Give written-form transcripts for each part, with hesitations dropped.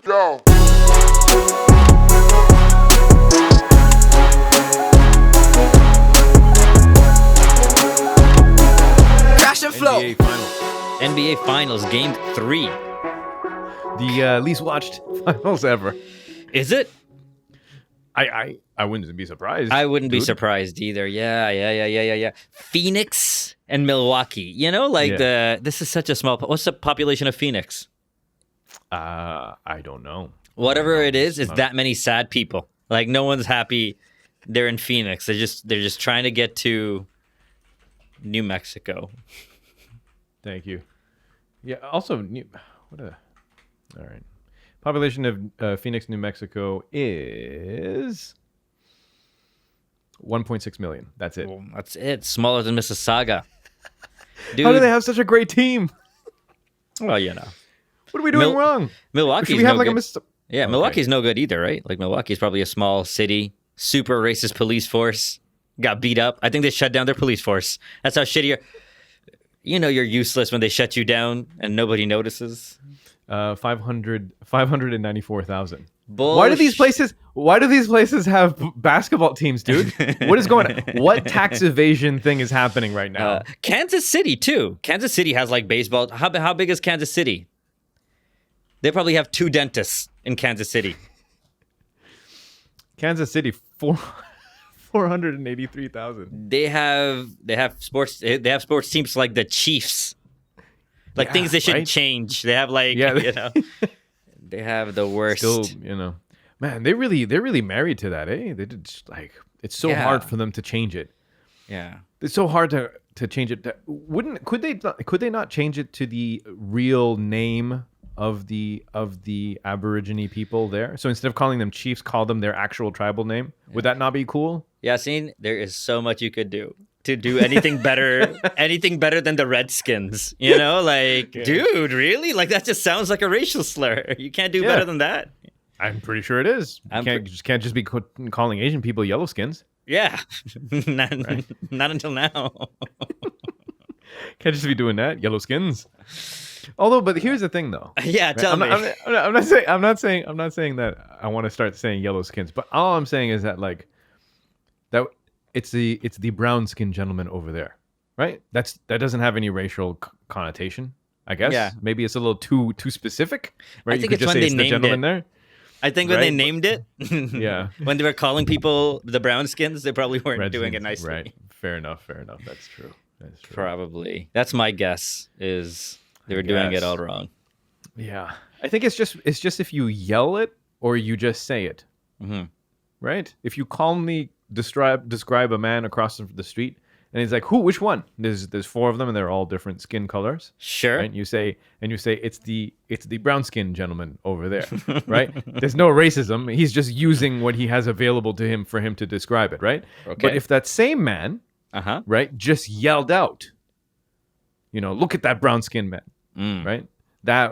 Yo. Crash and flow. NBA Finals Game 3. The least watched finals ever. Is it? I wouldn't be surprised. I wouldn't be dude. surprised either. Yeah. Phoenix and Milwaukee. You know, like this is such a small. What's the population of Phoenix? I don't know. Whatever it is, it's that many sad people. Like no one's happy. They're in Phoenix. They're just trying to get to New Mexico. Thank you. Yeah. Also, all right. Population of Phoenix, New Mexico is 1.6 million. That's it. Well, that's it. Smaller than Mississauga. Dude, How do they have such a great team? well, you know, What are we doing wrong? Milwaukee's Should we have no like good. a Miss? Yeah, Okay. Milwaukee's no good either, right? Like Milwaukee's probably a small city, super racist police force, got beat up. I think they shut down their police force. That's how shitty you know you're useless when they shut you down and nobody notices. 594,000. Why Why do these places have basketball teams, dude? What is going on? What tax evasion thing is happening right now? Kansas City too. Kansas City has like baseball. How big is Kansas City? They probably have 2 dentists in Kansas City. Kansas City 483,000. They have sports teams like the Chiefs. Like Yeah, things they shouldn't right? change. They have like Yeah. you know, they have the worst. Still, man, they're really married to that, eh? They did like it's so Yeah. hard for them to change it. Yeah. It's so hard to change it. Could they not change it to the real name of the Aborigine people there? So instead of calling them chiefs, call them their actual tribal name. Would that not be cool? Yasin, there is so much you could do to do anything better than the Redskins. You know, like, dude, really? Like that just sounds like a racial slur. You can't do better than that. I'm pretty sure it is. You can't just be calling Asian people yellowskins. Yeah. Not until now. Can't just be doing that, yellowskins. Although, but here's the thing, though. Yeah, tell me. I'm not saying that I want to start saying yellowskins, but all I'm saying is that like that it's the brown skinned gentleman over there, right? That doesn't have any racial connotation, I guess. Yeah. Maybe it's a little too specific, right? I think you could it's just when say they it's the named gentleman it. there. I think when Right? they named it, Yeah. when they were calling people the brownskins, they probably weren't doing it Redskins, nicely. Right. Fair enough. That's true. Probably. That's my guess. Is they were doing it guess. all wrong. Yeah. I think it's just if you yell it or you just say it. Mm-hmm. Right? If you calmly describe a man across the street and he's like, "Who? Which one?" There's 4 of them and they're all different skin colors. Sure. Right? And you say it's the brown skinned gentleman over there. Right? There's no racism. He's just using what he has available to him for him to describe it, right? Okay. But if that same man, right, just yelled out, look at that brown skinned man, right? That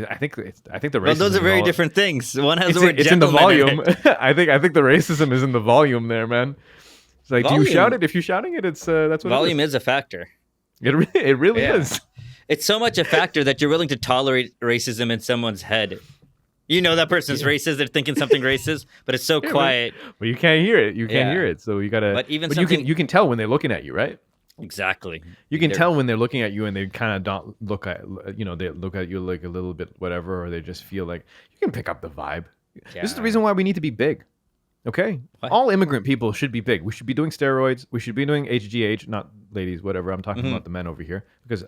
I think the racism. Well, those are very different things. One has the word it's in the gentleman volume. I think the racism is in the volume there, man. It's like, do you shout it? If you're shouting it, it's that's what Volume it is a factor. It really Yeah. is. It's so much a factor that you're willing to tolerate racism in someone's head. You know that person's racist. They're thinking something racist, but it's so quiet. But you can't hear it. You can't Yeah. hear it. So you gotta. But even you something- can tell when they're looking at you, right? Exactly. You can tell when they're looking at you and they kind of don't look at they look at you like a little bit whatever, or they just feel like you can pick up the vibe. This is the reason why we need to be big. Okay, What? all immigrant people should be big. We should be doing steroids. We should be doing HGH, not ladies, whatever. I'm talking about the men over here because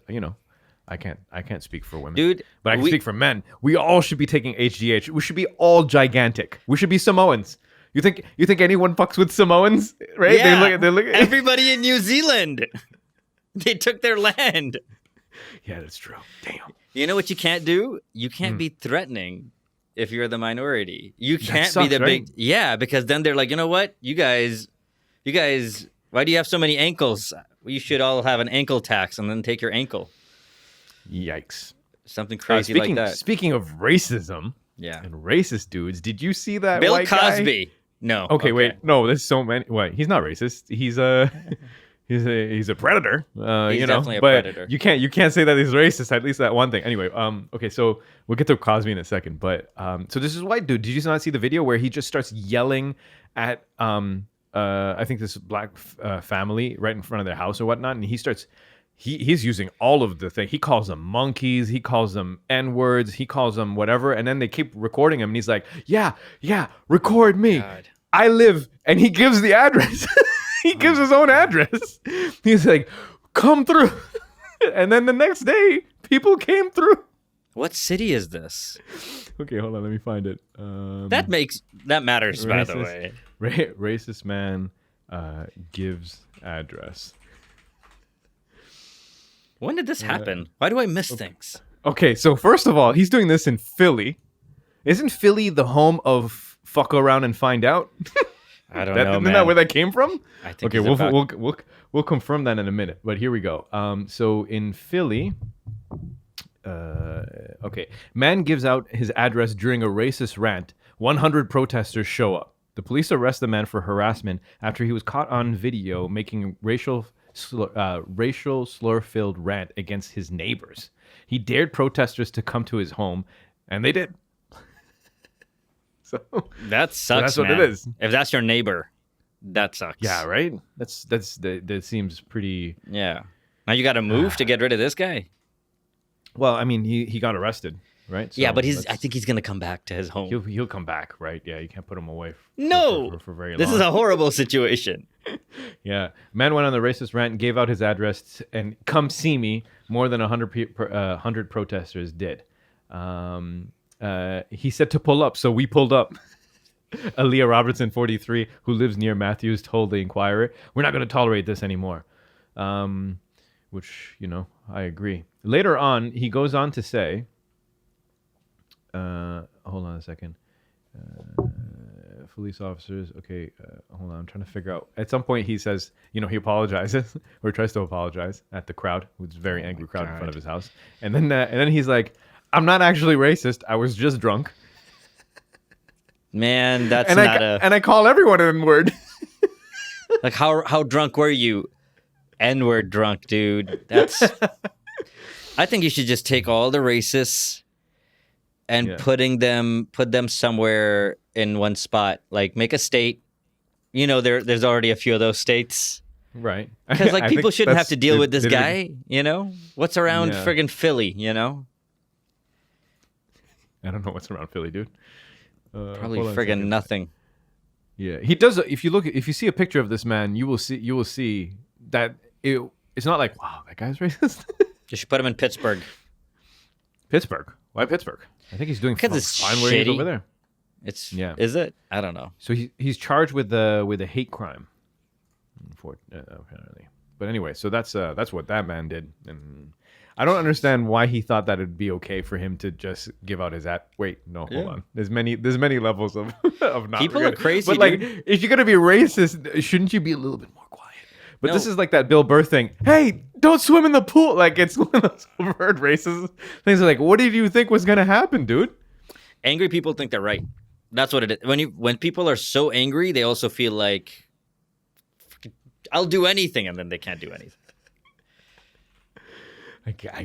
I can't speak for women, Dude, but I can speak for men. We all should be taking HGH. We should be all gigantic. We should be Samoans. You think anyone fucks with Samoans, right? Yeah. They look at Everybody in New Zealand. They took their land. Yeah, that's true. Damn. You know what you can't do? You can't be threatening if you're the minority. You can't sucks, be the right? big. Yeah, because then they're like, you know what? You guys, why do you have so many ankles? You should all have an ankle tax and then take your ankle. Yikes. Something crazy like that. Speaking of racism Yeah. and racist dudes, did you see that Bill white guy? Cosby. No. Okay, wait. No, there's so many. Wait, he's not racist. He's he's a predator. He's you know, definitely a but predator. you can't say that he's racist. At least that one thing. Anyway, okay, so we'll get to Cosby in a second, but so this is white dude. Did you not see the video where he just starts yelling at I think this black family right in front of their house or whatnot, and he starts. He's using all of the thing. He calls them monkeys. He calls them N-words. He calls them whatever. And then they keep recording him. And he's like, yeah, record me. God. I live. And he gives the address. He gives his own address. He's like, come through. And then the next day, people came through. What city is this? Okay, hold on. Let me find it. That matters, by the way. Racist man gives address. When did this happen? Why do I miss things? Okay, so first of all, he's doing this in Philly. Isn't Philly the home of fuck around and find out? I don't know, Isn't man. that where that came from? I think Okay, it's about- we'll confirm that in a minute. But here we go. So in Philly, okay, man gives out his address during a racist rant. 100 protesters show up. The police arrest the man for harassment after he was caught on video making racial slur-filled rant against his neighbors. He dared protesters to come to his home, and they did. So That sucks, that's what man. it is. If that's your neighbor, that sucks. Yeah, right. That seems pretty. Yeah. Now you got to move to get rid of this guy. Well, I mean, he got arrested, right? So Yeah, but I think he's gonna come back to his home. he'll come back, right? Yeah, you can't put him away. For very long. This is a horrible situation. Yeah, man went on the racist rant and gave out his address and come see me. More than 100 protesters did. He said to pull up, so we pulled up. Aaliyah Robertson, 43, who lives near Matthews, told the Inquirer, "We're not going to tolerate this anymore." Which, I agree. Later on, he goes on to say, hold on a second. Police officers, okay, hold on, I'm trying to figure out. At some point, he says, he apologizes or tries to apologize at the crowd, who's a very angry crowd in front of his house. And then he's like, "I'm not actually racist. I was just drunk." Man, that's And I call everyone an N-word. like how drunk were you? N-word drunk, dude. That's. I think you should just take all the racists and put them somewhere in one spot. Like make a state. There's already a few of those states. Right. Because I people think shouldn't have to deal with this they guy. What's around Yeah. friggin' Philly? I don't know what's around Philly, dude. Probably hold on a friggin' second. nothing. Yeah, he does. If you see a picture of this man, you will see that it's not like, wow, that guy's racist. You should put him in Pittsburgh. Pittsburgh. Why Pittsburgh? I think he's doing Because it's fine where he is shitty. over there. Is it? I don't know. So he's charged with a hate crime. Apparently. But anyway, so that's what that man did, and I don't understand why he thought that it'd be okay for him to just give out his Wait, no, hold on. There's many levels of not. People are crazy, But like, dude. if you're gonna be racist, shouldn't you be a little bit more quiet? But No. this is like that Bill Burr thing. Hey, don't swim in the pool. Like it's one of those overt racist things. Like, what did you think was gonna happen, dude? Angry people think they're right. That's what it is. When people are so angry, they also feel like I'll do anything, and then they can't do anything. I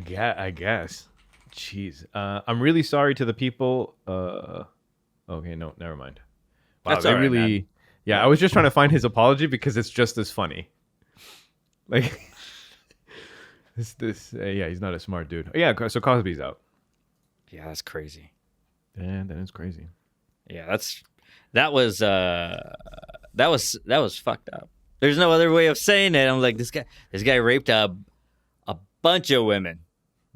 guess. Jeez. I'm really sorry to the people. Okay, no, never mind. Wow, That's they all right, really. man. Yeah, I was just trying to find his apology because it's just as funny. Like, yeah, he's not a smart dude. Oh, yeah, so Cosby's out. Yeah, that's crazy. And then it's crazy. Yeah, that was fucked up. There's no other way of saying it. I'm like, this guy raped a bunch of women.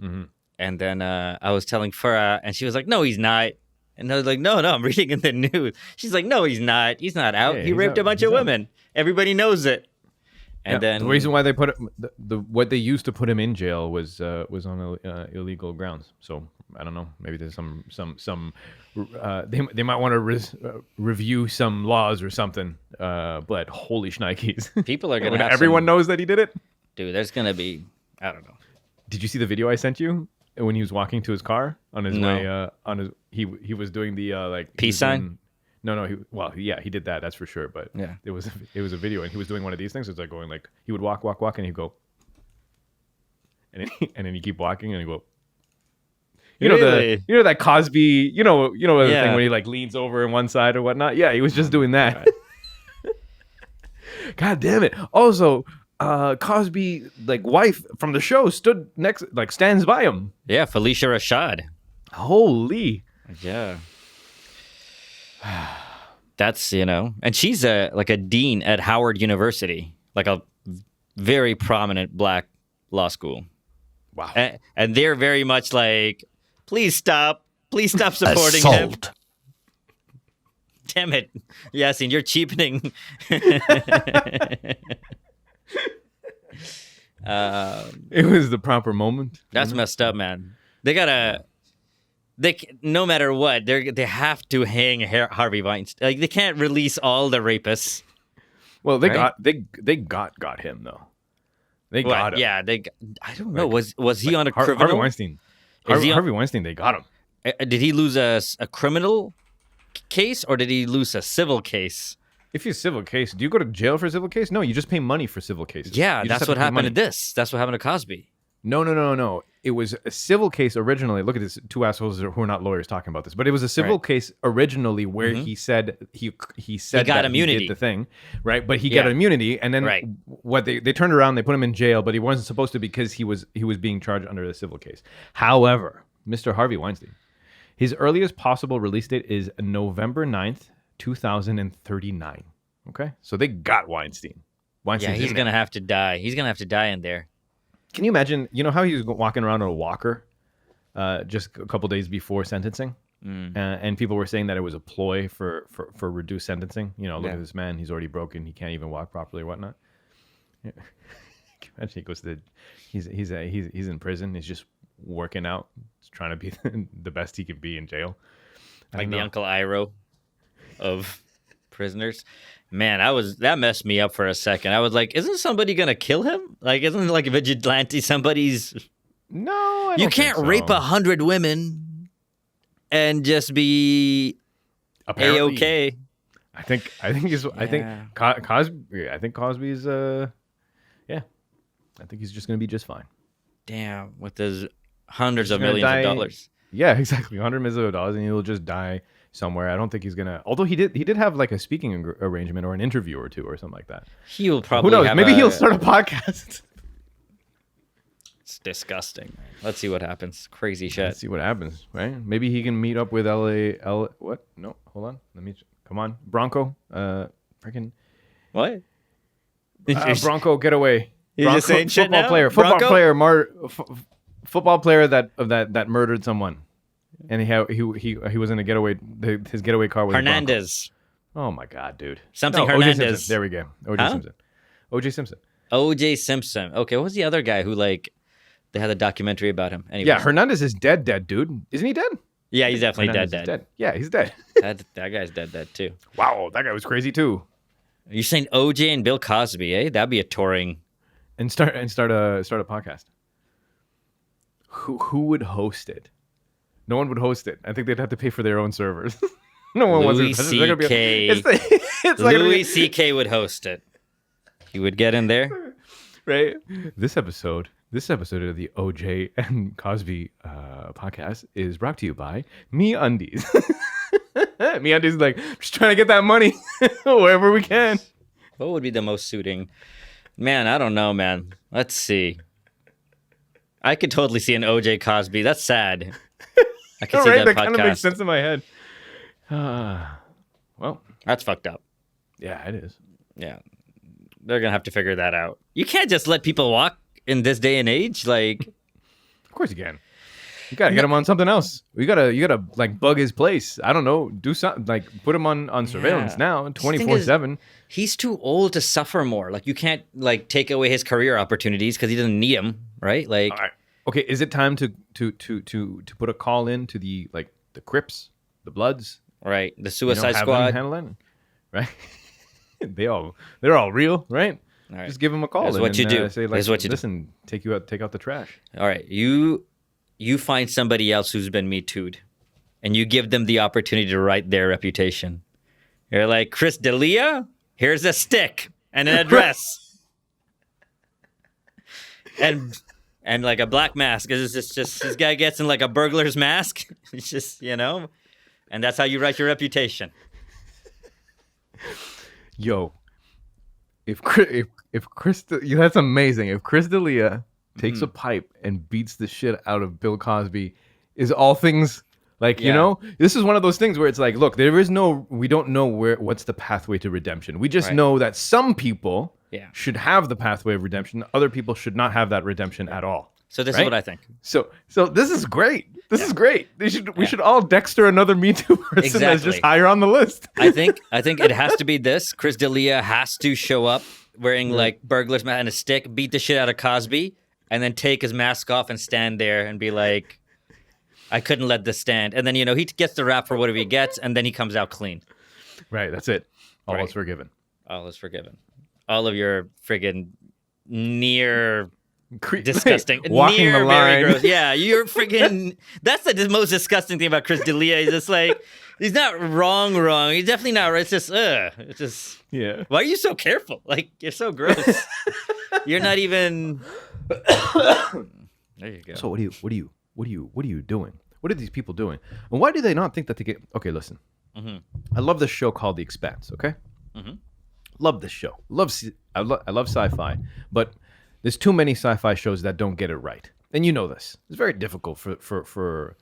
Mm-hmm. And then I was telling Farah, and she was like, "No, he's not." And I was like, "No, I'm reading in the news." She's like, "No, he's not. He's not out. Yeah, he he's raped out. a bunch He's of out." women. Everybody knows it." And Yeah, then the reason why they put it, what they used to put him in jail was on illegal grounds. So I don't know. Maybe there's some they might want to review some laws or something. But holy shnikes, people are gonna when have everyone some, knows that he did it. dude. There's gonna be, I don't know. Did you see the video I sent you when he was walking to his car on his No. way? He was doing the like Peace he was sign? doing- No. He did that. That's for sure. But Yeah. it was a video, and he was doing one of these things. It's like going like he would walk, and he'd go, and then you keep walking, and you go. Really? That Cosby, the Yeah. thing when he like leans over on one side or whatnot. Yeah, he was just doing that. God damn it! Also, Cosby like wife from the show stands by him. Yeah, Felicia Rashad. Holy. Yeah. That's, and she's a dean at Howard University, like a very prominent black law school. Wow. And they're very much like, please stop supporting him. Damn it, Yasin, you're cheapening. It was the proper moment. That's messed up, man. No matter what, they have to hang Harvey Weinstein. Like, they can't release all the rapists. Well, they got him though. They got him. Yeah, I don't know. Was he on a criminal? Harvey Weinstein. Harvey Weinstein. They got him. Did he lose a criminal case or did he lose a civil case? If it's a civil case, do you go to jail for a civil case? No, you just pay money for civil cases. Yeah, You just that's have what to pay happened money. to this. That's what happened to Cosby. No. It was a civil case originally. Look at this, two assholes who are not lawyers talking about this. But it was a civil case originally where he said he said got that immunity. he did the thing, right? But he got immunity, and then what they turned around, they put him in jail, but he wasn't supposed to because he was being charged under the civil case. However, Mr. Harvey Weinstein, his earliest possible release date is November 9th, 2039. Okay, so they got Weinstein. Yeah, he's gonna have to die. He's gonna have to die in there. Can you imagine? You know how he was walking around on a walker just a couple days before sentencing, and people were saying that it was a ploy for reduced sentencing. Look at this man; he's already broken. He can't even walk properly or whatnot. Yeah. Can you imagine he goes to he's in prison. He's just working out, he's trying to be the best he can be in jail. Like the Uncle Iroh of prisoners. Man, that messed me up for a second. I was like, isn't somebody gonna kill him? Like, isn't like a vigilante somebody's? No, I don't you can't think so. rape 100 women and just be A-okay. I think Cosby. I think Cosby's. I think he's just gonna be just fine. Damn, with his hundreds of gonna millions die- of dollars. Yeah, exactly. $100 million, and he'll just die somewhere. I don't think he's gonna. Although he did have like a speaking arrangement or an interview or two or something like that. He'll probably. Who knows? have Maybe he'll start a podcast. It's disgusting. Let's see what happens. Crazy shit. Let's see what happens, right? Maybe he can meet up with LA. What? No, hold on. Come on, Bronco. Freaking What? Bronco, get away. You're just saying shit now? Football Bronco? football player that murdered someone, and he was in a getaway. His getaway car was Hernandez. Oh my god, dude! Something O.J. Hernandez. Simpson. There we go. O.J. Simpson. O.J. Simpson. O.J. Simpson. Okay, what was the other guy who they had a documentary about him? Anyway. Yeah, Hernandez is dead, dude. Isn't he dead? Yeah, he's definitely Hernandez is dead. Yeah, he's dead. That guy's dead too. Wow, that guy was crazy too. You're saying O.J. and Bill Cosby, eh? That'd be a touring. And start a podcast. Who would host it? No one would host it. I think they'd have to pay for their own servers. No one wants Louis to. C.K. It's Louis C.K. would host it. He would get in there. Right. This episode of the OJ and Cosby podcast is brought to you by MeUndies. MeUndies is like, just trying to get that money wherever we can. What would be the most suiting? Man, I don't know, man. Let's see. I could totally see an OJ Cosby. That's sad. I could see Right? that That kind of makes podcast. sense in my head. Well, That's fucked up. yeah, it is. Yeah. They're going to have to figure that out. You can't just let people walk in this day and age. Like, Of course you can. You gotta get him on something else. You gotta like bug his place. I don't know. Do something like put him on surveillance Yeah. now, thing 24/7. he's too old to suffer more. Like, you can't like take away his career opportunities because he doesn't need them, right? Like, All right. Okay, is it time to put a call in to the Crips, the Bloods, right? The Suicide have them Squad. handle it, right? they're all real, right? All right. Just give them a call. Here's and what you then, do. Say, Here's what you do. listen, take out the trash. All right, you find somebody else who's been Me Too'd, and you give them the opportunity to write their reputation. You're like, Chris D'Elia, here's a stick and an address. and like a black mask. It's just this guy gets in like a burglar's mask. It's just, and that's how you write your reputation. Yo, if Chris, that's amazing. If Chris D'Elia takes a pipe and beats the shit out of Bill Cosby, is all things like, this is one of those things where it's like, look, we don't know what's the pathway to redemption. We just know that some people should have the pathway of redemption. Other people should not have that redemption at all. So this is what I think. So this is great. This is great. We should all Dexter another Me Too person that's just higher on the list. I think it has to be this. Chris D'Elia has to show up wearing like burglar's mask and a stick, beat the shit out of Cosby, and then take his mask off and stand there and be like, I couldn't let this stand. And then, he gets the rap for whatever he gets, and then he comes out clean. Right, that's it. All is forgiven. All is forgiven. All of your friggin' near... disgusting. Walking near the very line. gross. Yeah, you're friggin'... That's the most disgusting thing about Chris D'Elia. He's just like... He's not wrong. He's definitely not right. It's just, It's just... Yeah. Why are you so careful? Like, you're so gross. You're not even... There you go. So what are you doing? What are these people doing? And why do they not think that they get... Okay, listen. Mm-hmm. I love this show called The Expanse, okay? Mm-hmm. Love this show. I love sci-fi, but there's too many sci-fi shows that don't get it right. And you know this. It's very difficult for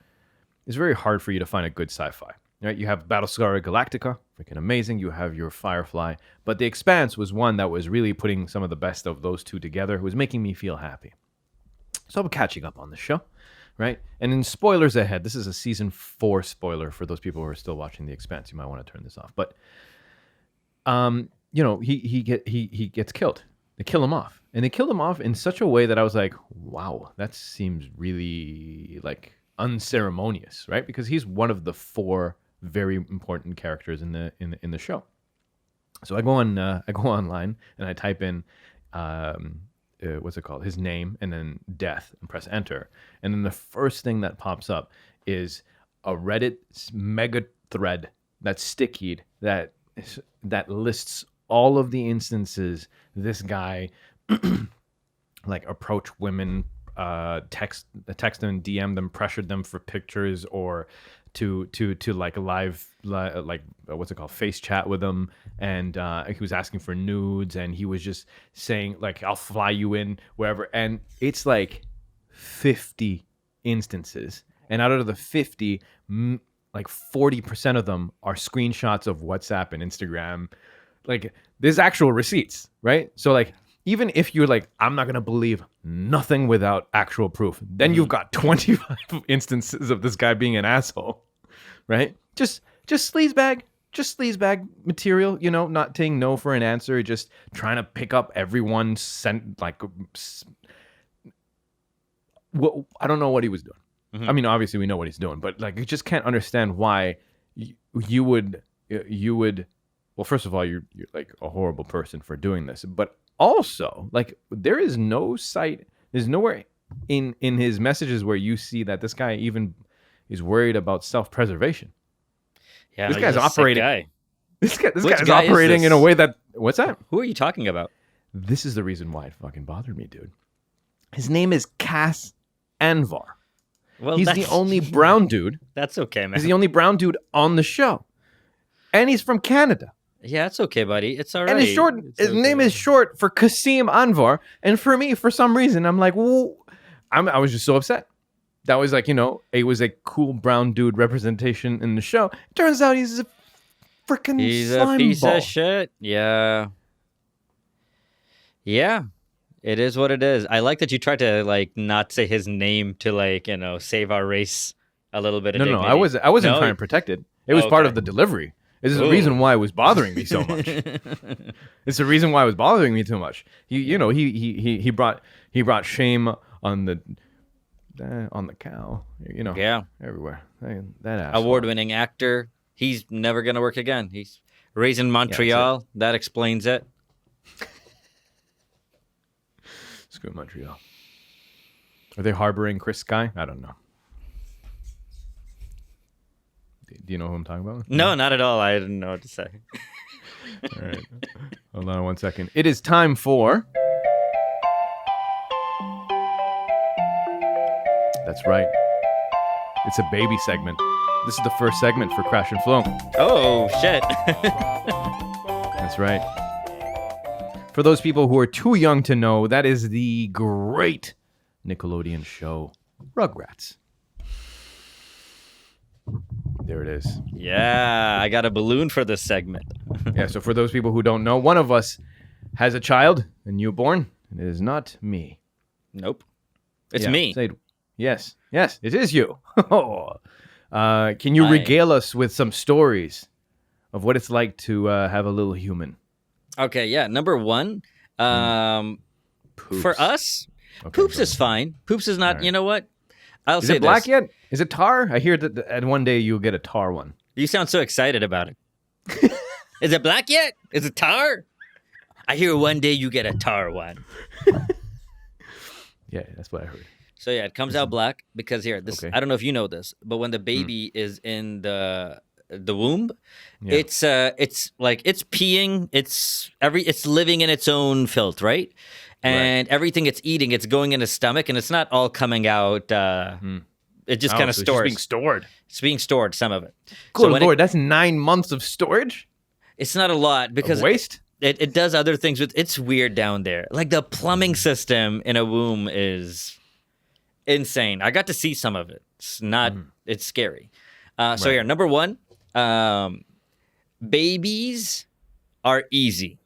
it's very hard for you to find a good sci-fi. Right? You have Battlestar Galactica, freaking amazing. You have your Firefly. But The Expanse was one that was really putting some of the best of those two together. It was making me feel happy. So I'm catching up on the show, right? And in spoilers ahead, this is a season 4 spoiler for those people who are still watching The Expanse. You might want to turn this off. But he gets killed. They kill him off. And they killed him off in such a way that I was like, wow, that seems really like unceremonious, right? Because he's one of the 4 very important characters in the show. So I go online and I type in what's it called? His name and then death and press enter. And then the first thing that pops up is a Reddit mega thread that's stickied that lists all of the instances this guy like approached women, text them, DM them, pressured them for pictures, or to like live like what's it called, face chat with them, and he was asking for nudes, and he was just saying like, I'll fly you in wherever, and it's like 50 instances, and out of the 50, like 40% of them are screenshots of WhatsApp and Instagram. Like, there's actual receipts, right? So like, even if you're like, I'm not gonna believe nothing without actual proof, then you've got 25 instances of this guy being an asshole, right? Just sleazebag material, not saying no for an answer, just trying to pick up everyone's sent like. Well, I don't know what he was doing. Mm-hmm. I mean, obviously we know what he's doing, but like, I just can't understand why you would. Well, first of all, you're like a horrible person for doing this, but also, like, there is no site, there's nowhere in his messages where you see that this guy even is worried about self-preservation. Yeah, this guy's operating. This guy's guy operating in a way that. What's that? Who are you talking about? This is the reason why it fucking bothered me, dude. His name is Cas Anvar. Well, he's the only brown dude. That's okay, man. He's the only brown dude on the show, and he's from Canada. Yeah, it's okay, buddy. It's all right. And his name is short for Kasim Anvar. And for me, for some reason, I'm like, whoa. I was just so upset. That was like, it was a cool brown dude representation in the show. Turns out he's a freaking slime a piece ball. of shit. Yeah. Yeah. It is what it is. I like that you tried to like not say his name to like, save our race a little bit of dignity. No, I wasn't trying to protect it. It was part of the delivery. This is the reason why it was bothering me so much. It's the reason why it was bothering me too much. He brought shame on the cow. Yeah, everywhere. That asshole. Award-winning actor. He's never gonna work again. He's raised in Montreal. That explains it. Screw Montreal. Are they harboring Chris Sky? I don't know. Do you know who I'm talking about? No, not at all. I didn't know what to say. All right. Hold on 1 second. It is time for. That's right. It's a baby segment. This is the first segment for Crash and Flow. Oh, shit. That's right. For those people who are too young to know, that is the great Nickelodeon show, Rugrats. There it is. Yeah, I got a balloon for this segment. Yeah, so for those people who don't know, one of us has a child, a newborn, and it is not me. Nope. It's Yeah, me. say it. Yes, it is you. Can you regale us with some stories of what it's like to have a little human? Okay, yeah. Number one, Poops. for us, Okay, Poops go is fine. Poops is not, All right. you know what? I'll Is say it black this. yet? Is it tar? I hear that at one day you'll get a tar one. You sound so excited about it. Is it black yet? Is it tar? I hear one day you get a tar one. Yeah, that's what I heard. So yeah, it comes out black because here, this Okay. I don't know if you know this, but when the baby is in the womb, Yeah. it's like it's peeing, it's living in its own filth, right? And everything it's eating, it's going in its stomach, and it's not all coming out. It just kind of so it's just stores. being stored. It's being stored, some of it. Good when Lord, that's 9 months of storage? it's not a lot because Of waste? it does other things with. It's weird down there. Like the plumbing system in a womb is insane. I got to see some of it. It's not. It's scary. So here, number one, babies are easy.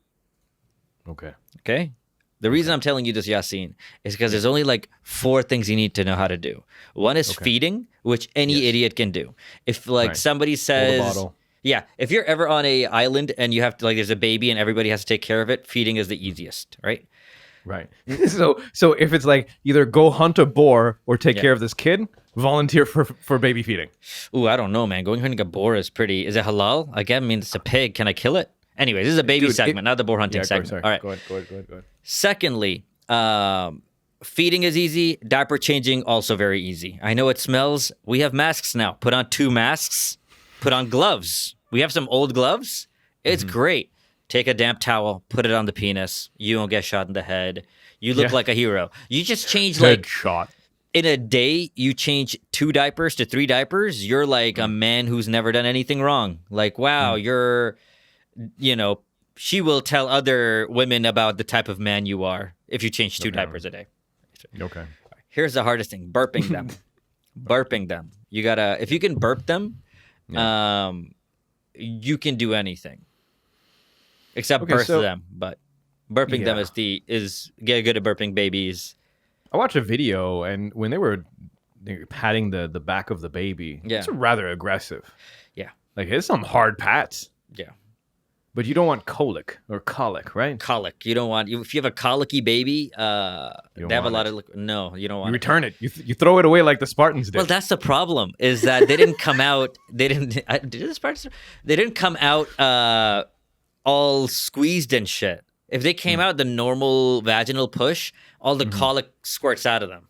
Okay. Okay. The reason I'm telling you this, Yasin, is because there's only like 4 things you need to know how to do. One is feeding, which any idiot can do. If like somebody says, bottle. yeah, if you're ever on a island and you have to like, there's a baby and everybody has to take care of it, feeding is the easiest, right? Right. So if it's like either go hunt a boar or take care of this kid, volunteer for baby feeding. Ooh, I don't know, man. Going hunting a boar is pretty. Is it halal? Again, I mean, it's a pig. Can I kill it? Anyways, this is a baby segment, not the boar hunting segment. Sorry. All right. Go ahead. Secondly, feeding is easy. Diaper changing also very easy. I know it smells. We have masks now. Put on 2 masks. Put on gloves. We have some old gloves. It's great. Take a damp towel, put it on the penis. You don't get shot in the head. You look like a hero. You just change like Headshot. in a day. You change 2 diapers to 3 diapers. You're like a man who's never done anything wrong. Like wow, you're. You know, she will tell other women about the type of man you are if you change 2 diapers a day. Okay. Here's the hardest thing: burping them. Burping them. You gotta. If you can burp them, you can do anything, except birth them. But burping them is get good at burping babies. I watched a video, and when they were patting the back of the baby, it's rather aggressive. Yeah. Like it's some hard pats. Yeah. But you don't want colic, right? Colic. You don't want if you have a colicky baby. They have a lot of no. You don't want. You return it. You throw it away like the Spartans did. Well, that's the problem. Is that they didn't come out. They didn't. Did the Spartans? They didn't come out all squeezed and shit. If they came out the normal vaginal push, all the colic squirts out of them.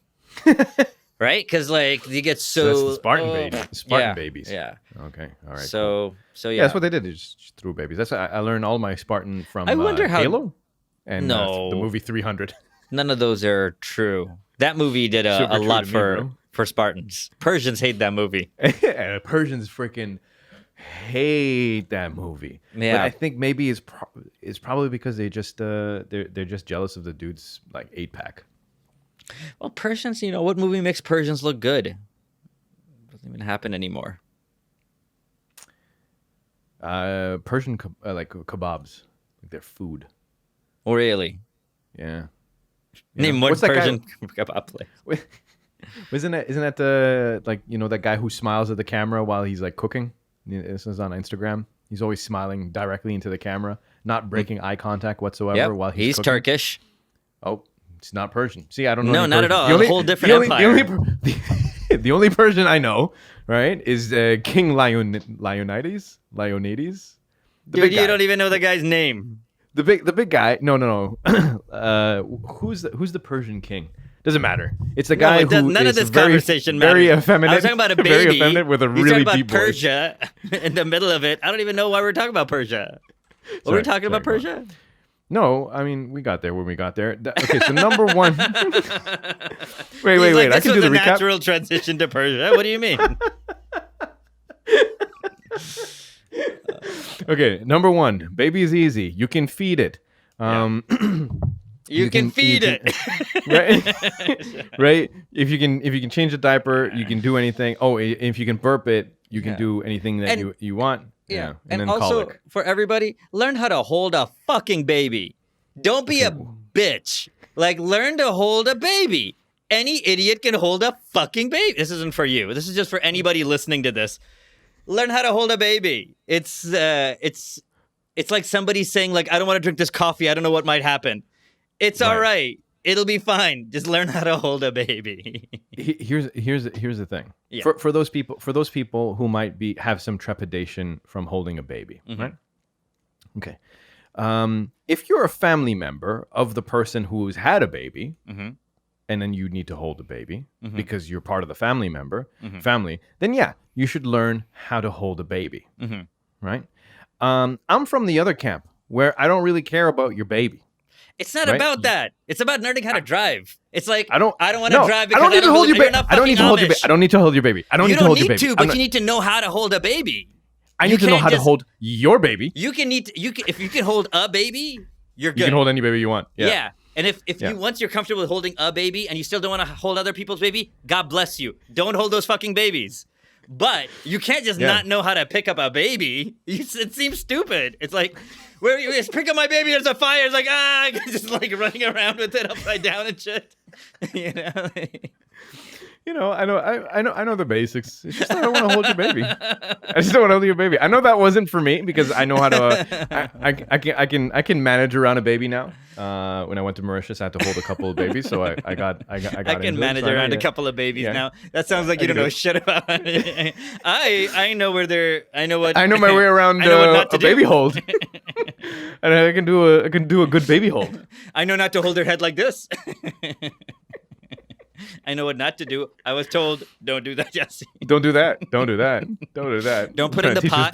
Right? Because like you get so that's the Spartan baby. Spartan babies. Yeah. Okay. All right. So yeah. That's what they did. They just threw babies. That's I learned all my Spartan from I wonder how Halo and No. the movie 300. None of those are true. That movie did a Super lot true to me, for Spartans. Persians hate that movie. And Persians freaking hate that movie. Yeah. But I think maybe it's probably because they just they're just jealous of the dude's like 8-pack. Well, Persians, you know, what movie makes Persians look good? Doesn't even happen anymore. Persian like kebabs, like their food. Oh, really? Yeah. Name one What's that Persian kebab place. Isn't that the like that guy who smiles at the camera while he's like cooking? This is on Instagram. He's always smiling directly into the camera, not breaking eye contact whatsoever while he's cooking. Turkish. Oh, it's not Persian. See, I don't know. No, any not at Persian. all. A whole different empire. The only Persian I know, right, is King Leonidas. Dude, you don't even know the guy's name. The big guy. No. Who's the Persian king? Doesn't matter. It's the guy who none of is this very, conversation very matters. effeminate. I was talking about a baby. Very effeminate with a He's really talking deep about voice. Persia in the middle of it. I don't even know why we're talking about Persia. Were we talking about go on. Persia? No, I mean we got there when we got there. Okay, so number one. wait. Like, I can do the recap. Natural transition to Persia. What do you mean? Okay, number one, baby is easy. You can feed it. You can feed it. Right? Right? If you can change a diaper, you can do anything. Oh, if you can burp it, you can do anything that you want. Yeah. And then also colic. for everybody, learn how to hold a fucking baby. Don't be a bitch. Like, learn to hold a baby. Any idiot can hold a fucking baby. This isn't for you. This is just for anybody listening to this. Learn how to hold a baby. It's like somebody saying, like, I don't want to drink this coffee. I don't know what might happen. It's all right. It'll be fine. Just learn how to hold a baby. Here's the thing. Yeah. For those people who might have some trepidation from holding a baby, right? Okay. If you're a family member of the person who's had a baby, and then you need to hold the baby because you're part of the family, then yeah, you should learn how to hold a baby, right? I'm from the other camp where I don't really care about your baby. It's not about that. It's about learning how to drive. It's like, I don't want to drive I because don't need to hold your baby. You're not I don't need to hold your baby. Amish. I don't need to hold your baby. I don't You need to hold your baby. but you need to know how to hold a baby. I need to know how to hold your baby. If you can hold a baby, you're good. You can hold any baby you want. Yeah. And if you once you're comfortable with holding a baby and you still don't want to hold other people's baby, God bless you. Don't hold those fucking babies. But you can't just not know how to pick up a baby. It seems stupid. It's like, where you just pick up my baby, there's a fire. It's like, just like running around with it upside down and shit. I know the basics. It's just that I don't want to hold your baby. I just don't want to hold your baby. I know that wasn't for me because I know how to. I can manage around a baby now. When I went to Mauritius, I had to hold a couple of babies, so I got. I can manage around a couple of babies now. That sounds like you don't know shit about it. I know where they're. I know my way around a baby hold, and I can do a good baby hold. I know not to hold their head like this. I know what not to do. I was told, don't do that, Yasin. Don't do that. Don't do that. Don't do that. Don't put it in the pot.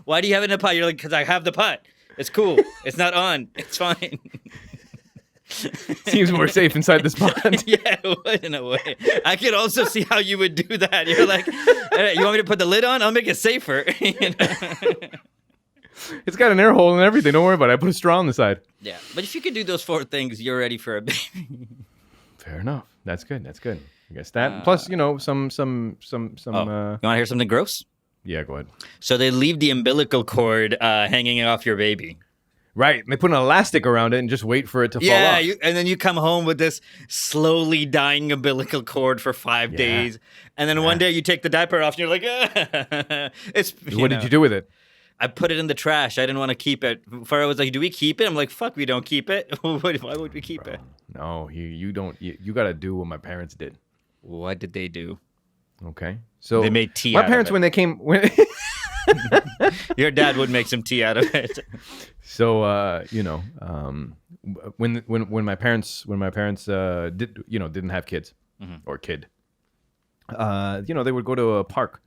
Why do you have it in the pot? You're like, because I have the pot. It's cool. It's not on. It's fine. Seems more safe inside this pot. Yeah, it would in a way. I could also see how you would do that. You're like, you want me to put the lid on? I'll make it safer. It's got an air hole and everything. Don't worry about it. I put a straw on the side. Yeah, but if you could do those 4 things, you're ready for a baby. Fair enough. That's good. I guess that. Plus, some. You want to hear something gross? Yeah, go ahead. So they leave the umbilical cord hanging off your baby. Right. They put an elastic around it and just wait for it to fall off. Yeah, and then you come home with this slowly dying umbilical cord for 5 days. And then one day you take the diaper off and you're like, What did you do with it? I put it in the trash. I didn't want to keep it. Farah was like, do we keep it? I'm like, fuck, we don't keep it. Why would we keep it? No, you don't. You got to do what my parents did. What did they do? Okay. So they made tea my out parents, of it. when they came... Your dad would make some tea out of it. So, when my parents didn't have kids or kid, they would go to a park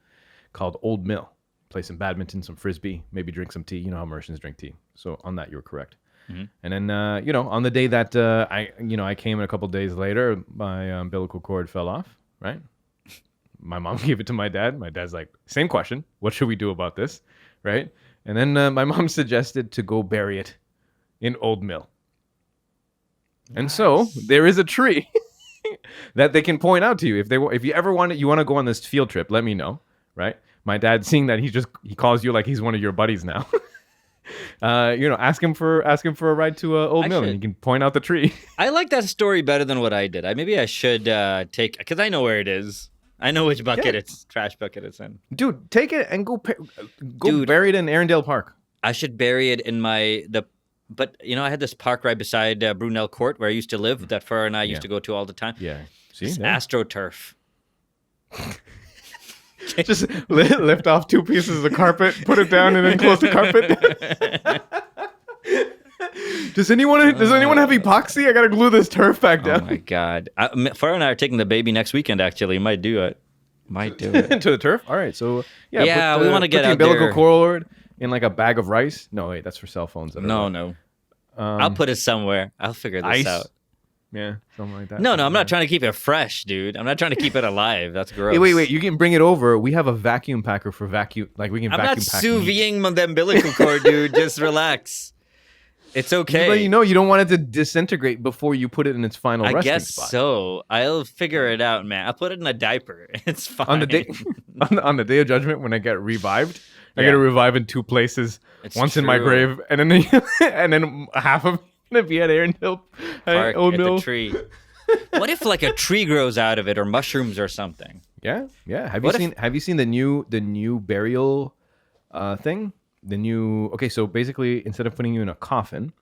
called Old Mill, play some badminton, some frisbee, maybe drink some tea. You know how Mauritians drink tea. So on that, you were correct. And then, on the day that I came a couple days later, my umbilical cord fell off, right? My mom gave it to my dad. My dad's like, same question. What should we do about this? Right? And then my mom suggested to go bury it in Old Mill. Nice. And so there is a tree that they can point out to you. If you ever want to go on this field trip, let me know. Right? My dad, seeing that he calls you like he's one of your buddies now. Ask him for a ride to Old Mill, and he can point out the tree. I like that story better than what I did. Maybe I should take, because I know where it is. I know which bucket trash bucket it's in. Dude, take it and go bury it in Arundel Park. I should bury it in but I had this park right beside Brunel Court where I used to live that Farah and I used to go to all the time. Yeah. See? It's AstroTurf. Just lift off 2 pieces of carpet, put it down, and then close the carpet. Does anyone have epoxy? I gotta glue this turf back Oh down. my god. Farah and I are taking the baby next weekend. Actually, might do it. To the turf. All right. So Yeah, we wanna get put the out umbilical there. cord in like a bag of rice. No, wait, that's for cell phones. That are No, wet. no. I'll put it somewhere. I'll figure this Ice? out. Yeah, something like that. No, I'm not trying to keep it fresh, dude. I'm not trying to keep it alive. That's gross. Hey, wait. You can bring it over. We have a vacuum packer for vacuum. Like we can I'm vacuum not pack sous meat. videing the umbilical cord, dude. Just relax. It's okay. But you know, you don't want it to disintegrate before you put it in its final I resting guess spot. so. I'll figure it out, man. I'll put it in a diaper. It's fine. On the day, on the day of judgment, when I get revived, I Yeah. get to revive in two places. It's once in my true. grave, and then and then half of gonna be at Aaron Hill. Park Old at Mill. the tree. What if like a tree grows out of it or mushrooms or something? Yeah. Have What you seen the new burial thing? Okay, so basically instead of putting you in a coffin,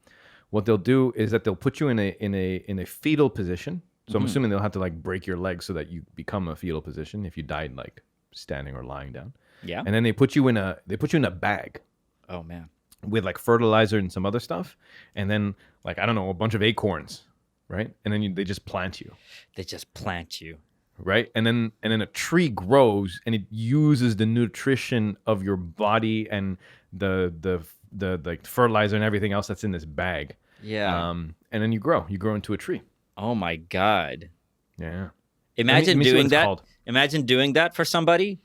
what they'll do is that they'll put you in a fetal position. So I'm assuming they'll have to like break your legs so that you become a fetal position if you died like standing or lying down. Yeah. And then they put you in a bag Oh man. with like fertilizer and some other stuff, and then like I don't know, a bunch of acorns, right? And then they just plant you. They just plant you. Right, and then a tree grows and it uses the nutrition of your body and the like fertilizer and everything else that's in this bag. Yeah. And then you grow into a tree. Oh my god. Yeah. Imagine Let me see what doing it's that. called. Imagine doing that for somebody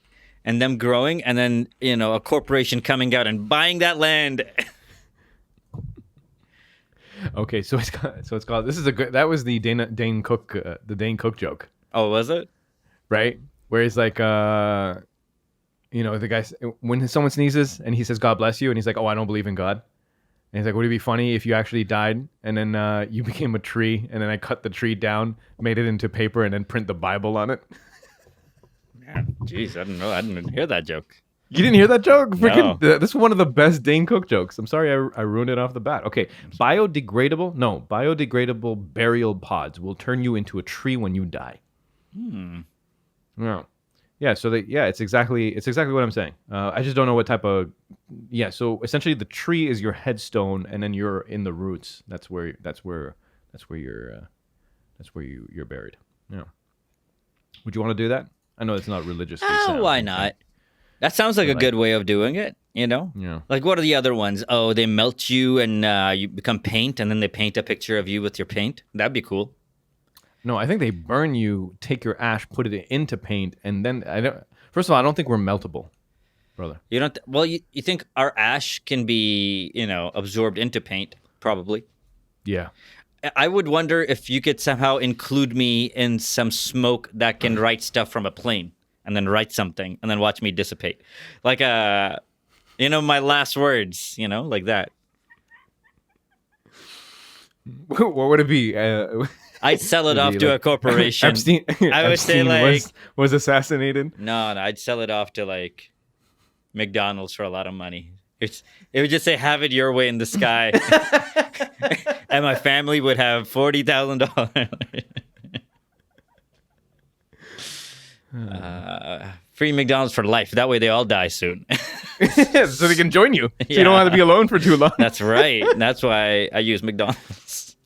and them growing and then, a corporation coming out and buying that land. Okay, so it's called. This is a good. That was the Dane Cook joke, Oh, was it? right? Where he's like, the guy when someone sneezes and he says God bless you and he's like, oh, I don't believe in God. And he's like, would it be funny if you actually died and then you became a tree and then I cut the tree down, made it into paper, and then print the Bible on it? Man, jeez, I don't know. I didn't hear that joke. You didn't hear that joke? Freaking, No. this is one of the best Dane Cook jokes. I'm sorry I ruined it off the bat. Okay, biodegradable burial pods will turn you into a tree when you die. Yeah. So it's exactly what I'm saying. I just don't know what type of. Yeah. So essentially, the tree is your headstone, and then you're in the roots. That's where you're buried. Yeah. Would you want to do that? I know it's not religiously sound. Why not? That sounds like a good way of doing it, Yeah. Like, what are the other ones? Oh, they melt you and you become paint, and then they paint a picture of you with your paint. That'd be cool. No, I think they burn you, take your ash, put it into paint, and then first of all, I don't think we're meltable, brother. You don't. Well, you think our ash can be, absorbed into paint? Probably. Yeah. I would wonder if you could somehow include me in some smoke that can write stuff from a plane, and then write something, and then watch me dissipate, like my last words, like that. What would it be? I'd sell it off to like a corporation. Epstein, I would say Epstein was assassinated. No, I'd sell it off to like McDonald's for a lot of money. It would just say, "Have it your way in the sky," and my family would have $40,000. Free McDonald's for life. That way, they all die soon. So they can join you. So you don't have to be alone for too long. That's right. That's why I use McDonald's.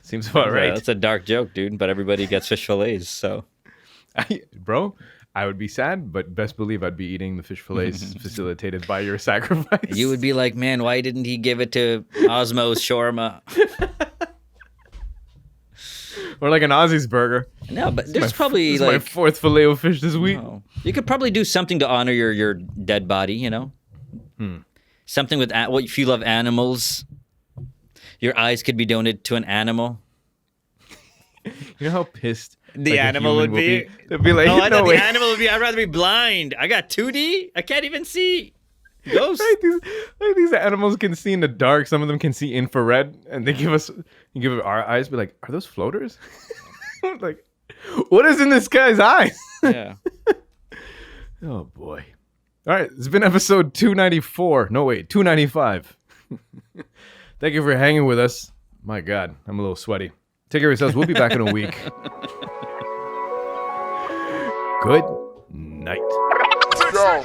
Seems about right. That's a dark joke, dude. But everybody gets fish fillets, so. Bro, I would be sad, but best believe I'd be eating the fish fillets facilitated by your sacrifice. You would be like, man, why didn't he give it to Osmo's shawarma? Or like an Aussie's burger. No, but there's probably This is my like fourth filet of fish this week. no. You could probably do something to honor your dead body. Something with if you love animals, your eyes could be donated to an animal. You know how pissed The like, a animal human would be. They'd be like, Oh, I no thought way. the animal would be. I'd rather be blind. I got 2D. I can't even see. Ghosts. Right, these animals can see in the dark. Some of them can see infrared, and they give our eyes. Be like, are those floaters? Like, what is in this guy's eyes? Yeah. Oh boy! All right, it's been episode 294. No wait, 295. Thank you for hanging with us. My God, I'm a little sweaty. Take care of yourselves. We'll be back in a week. Good night. Yo.